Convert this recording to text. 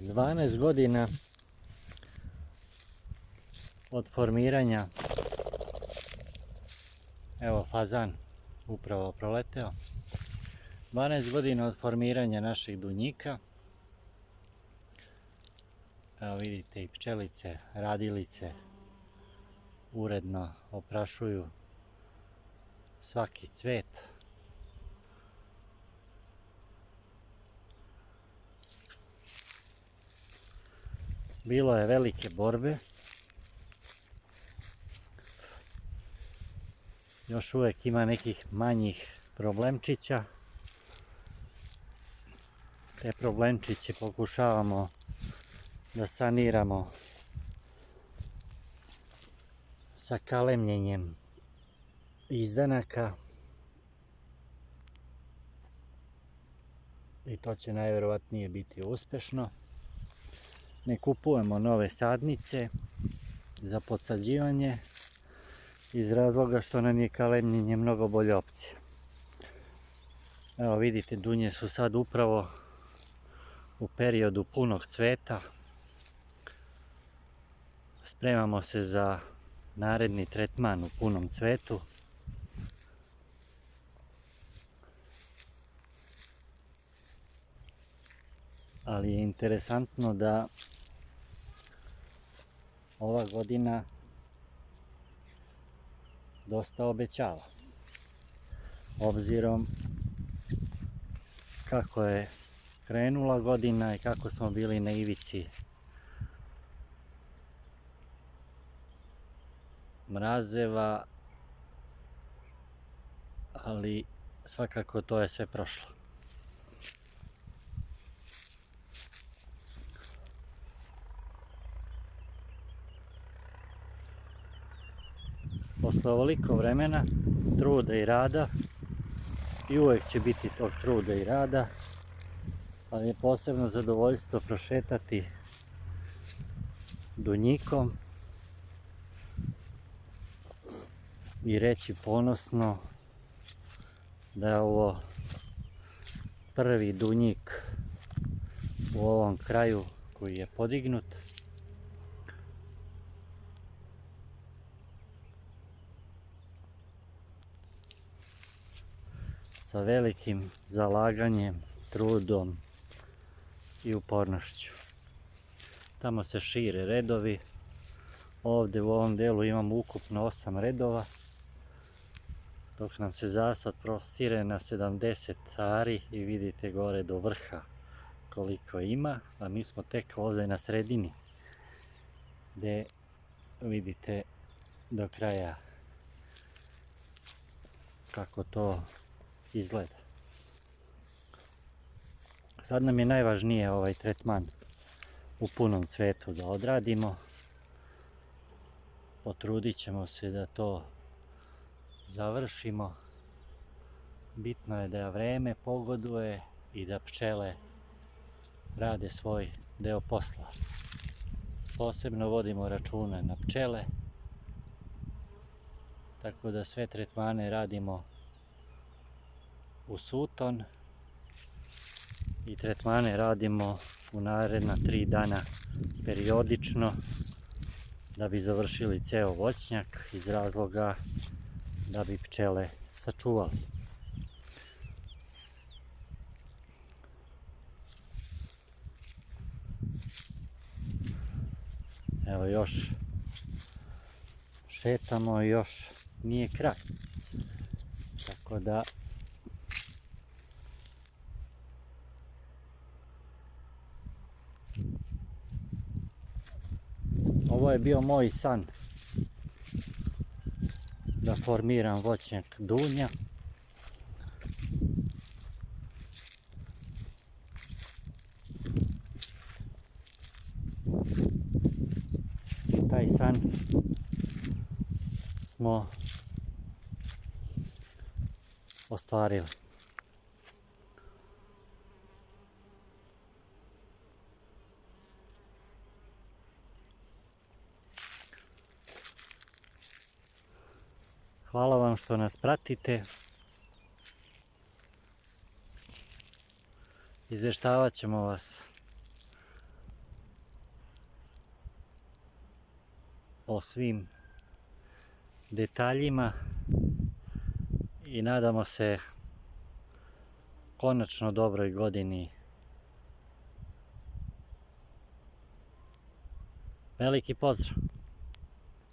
12 godina od formiranja, evo fazan upravo proleteo, 12 godina od formiranja našeg dunjika. Evo vidite i pčelice, radilice uredno oprašuju svaki cvet. Bilo je velike borbe. Još uvijek ima nekih manjih problemčića. Te problemčiće pokušavamo da saniramo sa kalemljenjem izdanaka. I to će najvjerovatnije biti uspješno. Ne kupujemo nove sadnice za podsađivanje iz razloga što nam je kalemljenje mnogo bolja opcija. Evo vidite, dunje su sad upravo u periodu punog cveta. Spremamo se za naredni tretman u punom cvetu. Ali je interesantno da ova godina dosta obećava. Obzirom kako je krenula godina i kako smo bili na ivici mrazeva, ali svakako to je sve prošlo. Posle ovoliko vremena, truda i rada, i uvijek će biti tog truda i rada, ali je posebno zadovoljstvo prošetati dunjikom i reći ponosno da je ovo prvi dunjik u ovom kraju koji je podignut. Sa velikim zalaganjem, trudom i upornošću. Tamo se šire redovi. Ovdje u ovom delu imamo ukupno 8 redova, dok nam se zasad prostire na 70 ari i vidite gore do vrha koliko ima, a mi smo tek ovdje na sredini gdje vidite do kraja kako to izgleda. Sad nam je najvažnije ovaj tretman u punom cvetu da odradimo. Potrudit ćemo se da to završimo. Bitno je da vreme pogoduje i da pčele rade svoj deo posla. Posebno vodimo računa na pčele, tako da sve tretmane radimo u suton i tretmane radimo u naredna 3 dana periodično da bi završili ceo voćnjak, iz razloga da bi pčele sačuvali. Evo još šetamo, još nije kraj. Tako da ovo je bio moj san da formiram voćnjak dunja. Taj san smo ostvarili. Hvala vam što nas pratite. Izvještavat ćemo vas o svim detaljima i nadamo se konačno dobroj godini. Veliki pozdrav!